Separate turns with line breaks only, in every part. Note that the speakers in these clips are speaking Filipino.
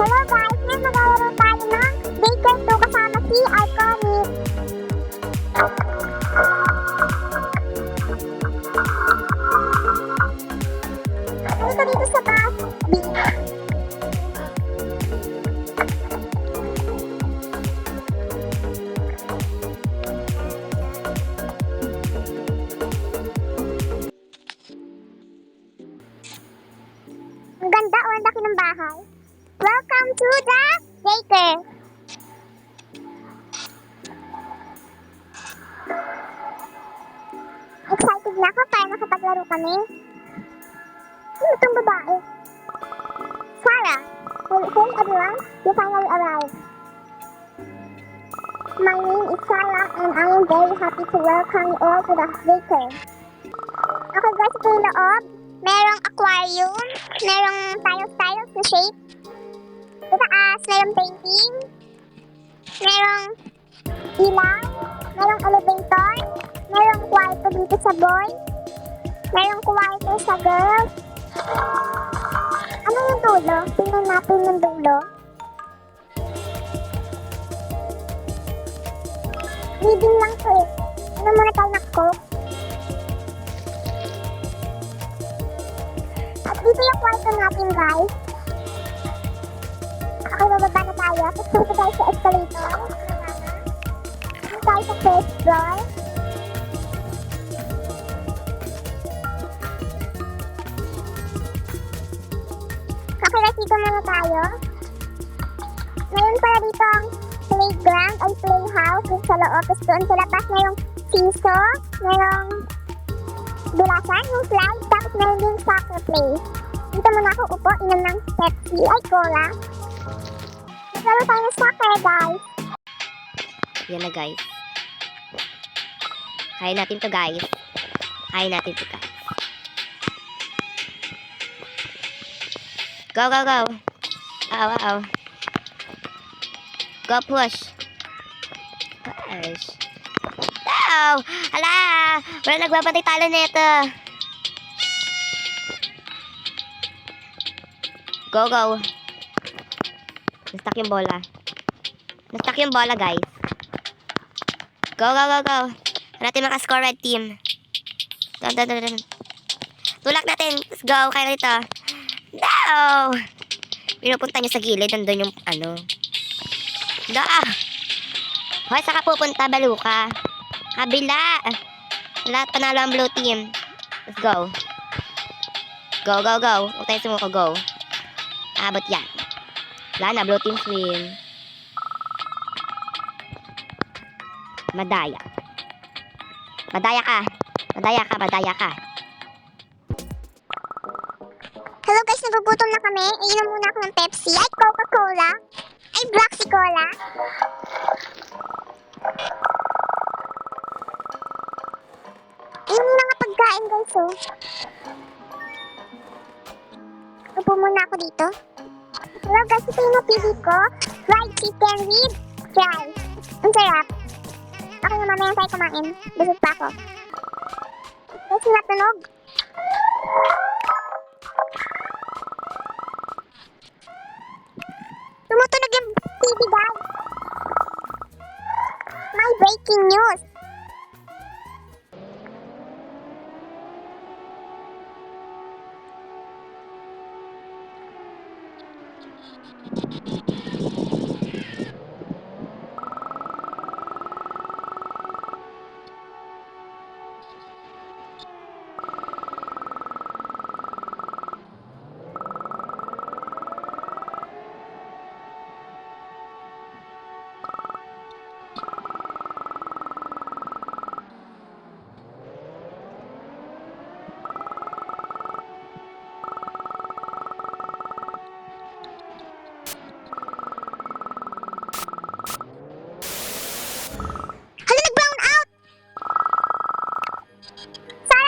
Hello guys! Ngayon maglalaro tayo ng Baker 2 kasama si Iconic. Dito dito sa bus B. Ang ganda o ang laki ng bahay. Welcome to the Baker. Excited na ako para makapaglaro kami. Ano itong babae? Sarah. Hey everyone, you finally arrived. My name is Sarah and I am very happy to welcome you all to the Baker. Okay guys, ito yung loob. Merong aquarium, merong tiles na shape. Sa taas, merong painting, merong ilaw, merong elevator, merong kwarto dito sa boy, merong kwarto sa girl. Ano yung dulo? Tingnan natin yung dulo. Reading lang to eh. Ano muna tayo nakko? At dito yung kwarto natin guys. Okay, bababa na tayo. Pupunta tayo sa escalator. Dito tayo sa first floor. Okay, guys, dito muna tayo. Ngayon pala dito ang playground ay playhouse dito sa loob. Tapos doon sa labas mayroong seesaw, mayroong dulasan, yung slide, tapos mayroon din soccer play. Dito muna ako upo, inom ng Pepsi ay cola. Maglaro tayo ng soccer, guys.
Yan na guys. Kaya natin to guys. Kaya natin to guys. Go, go, go. Ow. Go push. Push. Ow! Hala! Wala nagbabantay talo nito. Go, go. Na-stuck yung bola. Na-stuck yung bola, guys. Go, go, go, go. Natin makascore red team. Dun. Tulak natin. Let's go. Kaya rito. No! Pinupunta nyo sa gilid. Nandun yung ano. Hoy, saka pupunta, baluka. Kabila. Lahat panalo ang blue team. Let's go. Go, go, go. Huwag tayo sumuko. Go. Abot yan. Wala na, blue team win. Madaya. Madaya ka.
Hello guys, nagugutom na kami. Iinom muna ako ng Pepsi. Ay, Coca-Cola. Ay, Bloxy Cola. Ayun yung mga pagkain guys, oh. Upo muna ako dito. Hello guys, ito yung napili ko. Fried chicken with fries. Ang sarap. Okay na, mamaya tayo kumain. Busog pa ako. Guys, hirap tunog. Tumutunog yung TV guys. May breaking news.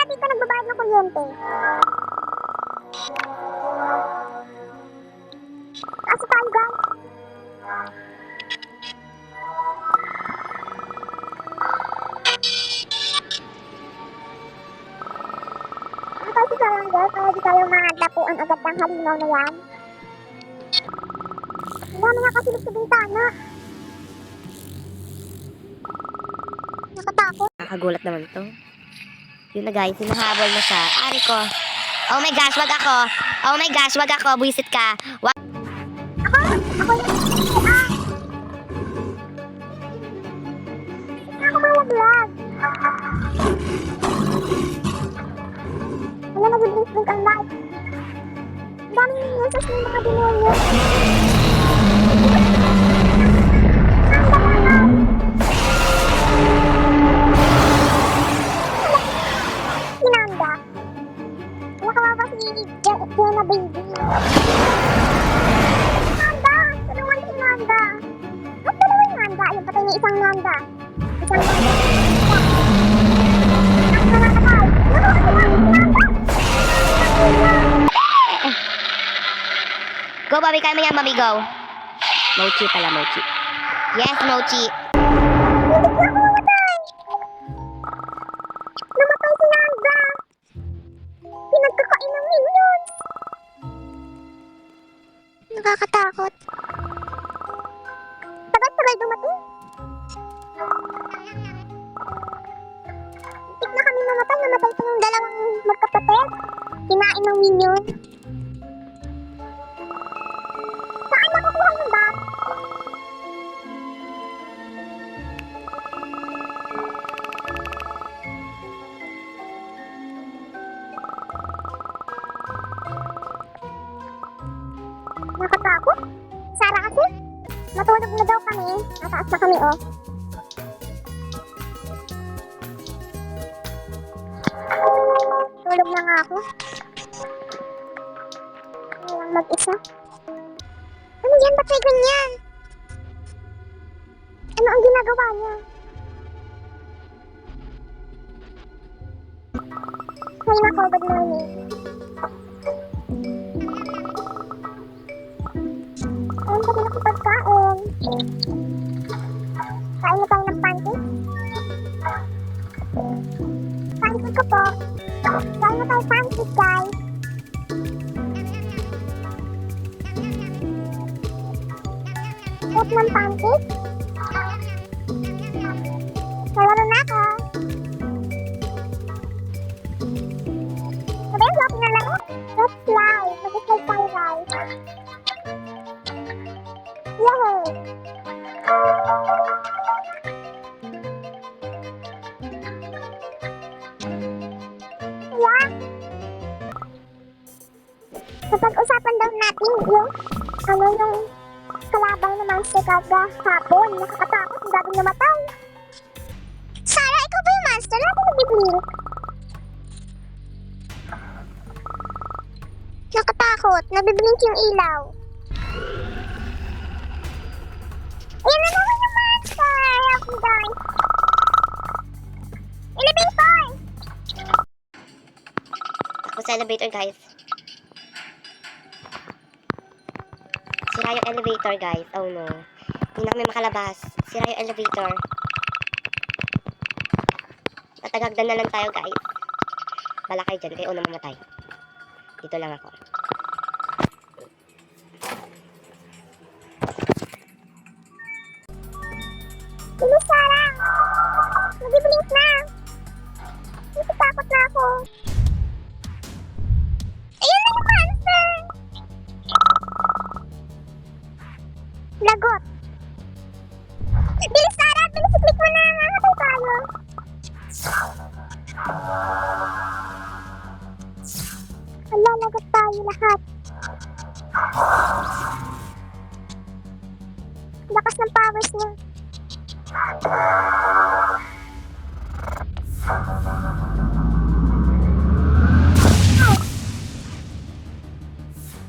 Dito nagbabayad ng kuryente. Kaso tayo guys. Ano tayo sa barangay para di tayo madapuan agad ng halimaw na yan. Ang dami nakasilip sa bintana. Nakatakot.
Nakakagulat naman to. Yun na guys, hinahabol na siya. Ari ko. Oh my gosh, wag ako. Oh my gosh, wag ako. Buisit ka. Wag.
Ako yung ako malaglag. Wala nag-blink ang light. Ang daming uses ng mga demonyo. Sinanda. Wala kawawa si Jenna baby. Nanda! Tulungan si Nanda. Ba't dalawa yung Nanda? Yung patay niya isang Nanda. Isang Nanda. Ang nakakatay. Tulungan si Nanda.
Go, Bobby. Kaya mo yan, Bobby. Go. Mochi pala, Mochi. Yes, Mochi.
Hindi ko ako mamatay. Namatay si Nanda. Pinagkakain ng minions. Nakakatakot. Tagal-tagal dumating. Tik na kami mamatay. Namatay pa yung dalawang magkapatid. Kinain ng minion. Saan nakukuha yung bat? Nakatakot? Sara kasi? Matulog na daw kami. Nataas na kami, oh. Tulog na nga ako. Ano lang mag-isa? Ano yan? Ba't may ganyan? Ano ang ginagawa niya? Hay nako, good morning. Ayun pa din ako pagkain. Kain na tayo ng pancake. Pancake ko po. Kain na tayo pancake, guys. Sarap ng pancake. Nalaro na ako. Sabi, vlog na lang. Let's fly. Mag-slide tayo, guys. Yay! Yeah. Napag-usapan daw natin yung yung kalabang ng monster hapon. Nakakatakot, ang daming namatay. Sarah, ikaw ba yung monster? Lagi nag-blink. Nakatakot, nabiblink yung ilaw. Ayan na naman yung monster! Help me, guys! Elevator!
Takbo sa elevator, guys. Sira yung elevator, guys. Oh, no. Hindi na kami makalabas. Sira yung elevator. Tatagagdan na lang tayo, guys. Bala kayo dyan. Kayo unang mamatay. Dito lang ako.
Sino, Sarah? Nag-blink na. Natatakot na ako. Ayan na yung monster! Lagot. Bilis, Sarah! Bilis, i-click mo na. Nakakatay tayo. Wala, lagot tayo lahat. Lakas ng powers niya.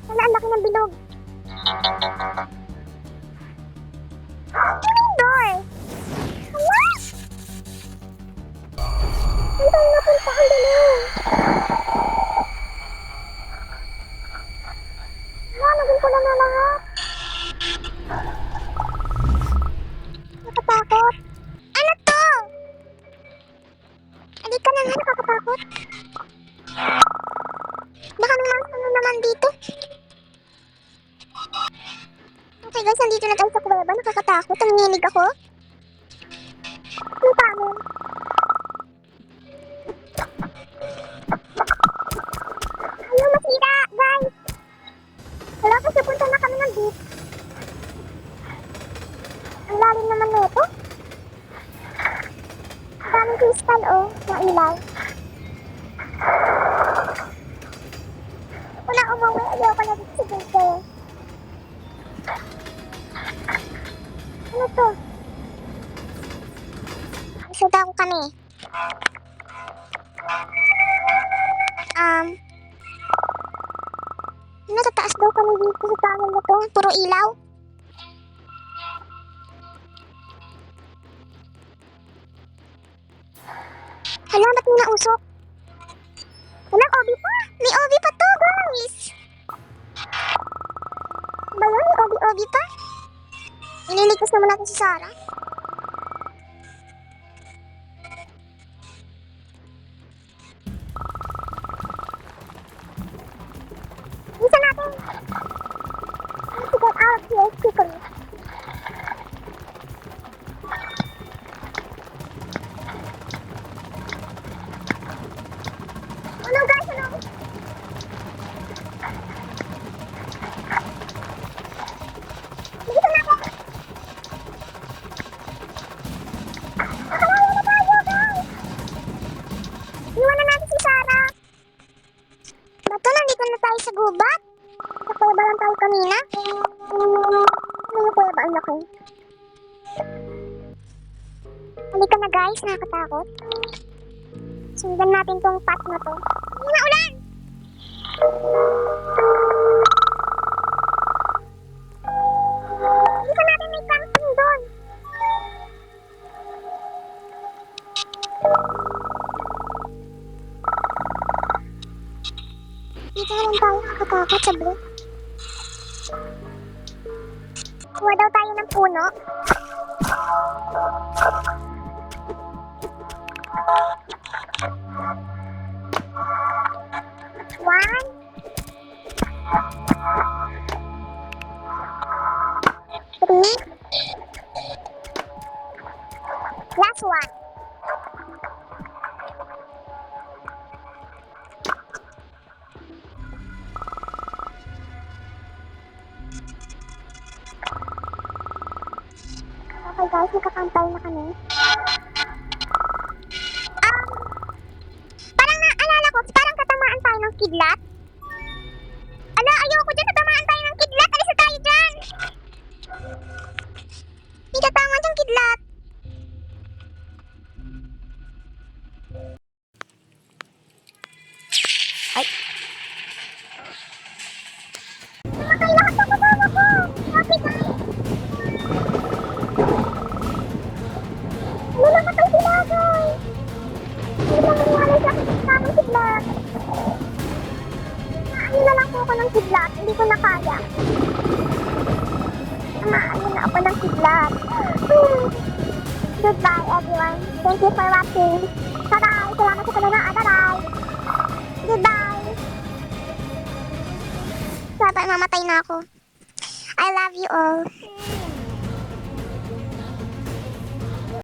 Wala, ang laki ng bilog. Ano yung door? Wala? Saan tayo napunta? Ang dali. Wala, naging pula na lahat. Nakatakot. Ano to? Halika na nga, nakakatakot. Baka may monster na naman dito. Okay guys, nandito na tayo sa kuweba. Nakakatakot. Nanginginig ako. Ano tamo? Ayaw masira, guys. Wala kasi punta na kami ng beach. Ang lalim naman nito. Ang daming crystal, oh. Na ilaw. Wala umuwi. Ayaw ko na dito sa dito. Ano to? Isuda ko kami. Nasa taas daw kami dito sa tunnel na to. Puro ilaw. Hala, ba't may nausok? Wala, OB pa. May OB pa to, guys. Ba yun? May OB pa? Ililigtas naman natin si Sarah. Bisa natin. Let's get out of here quickly. Oh no guys, ano? Bisa natin. Nakalayo na tayo guys. Iwanan natin si Sarah. Bato, nandito na tayo sa gubat. Sa kuweba lang tayo kanina. Ano yung kuweba? Ang laki. Halika na guys, nakakatakot. Sundan natin tong path na to. Hindi na ulan! Halika natin, may camping doon. Dito na lang tayo nakakatakot sa blue. Kuha daw tayo ng puno. One. Three. Last one. Okay guys, nakakampay na kami. Parang naalala ko, parang katamaan tayo ng kidlat. Ala, ayoko dyan, natamaan tayo ng kidlat. Alis na tayo dyan. May katama dyan kidlat.
Ay,
Namatay lahat ng kasama ko. Happy guys. Ano namatay sila guys? Hindi lang nangyari sa akin ng kidlat. Naano na lang po ako ng kidlat. Hindi ko na kaya. Naano na ako ng kidlat. Goodbye everyone. Thank you for watching. Bye-bye. Salamat sa panonood. Bye-bye. Goodbye. Dapat mamatay na ako. I love you all.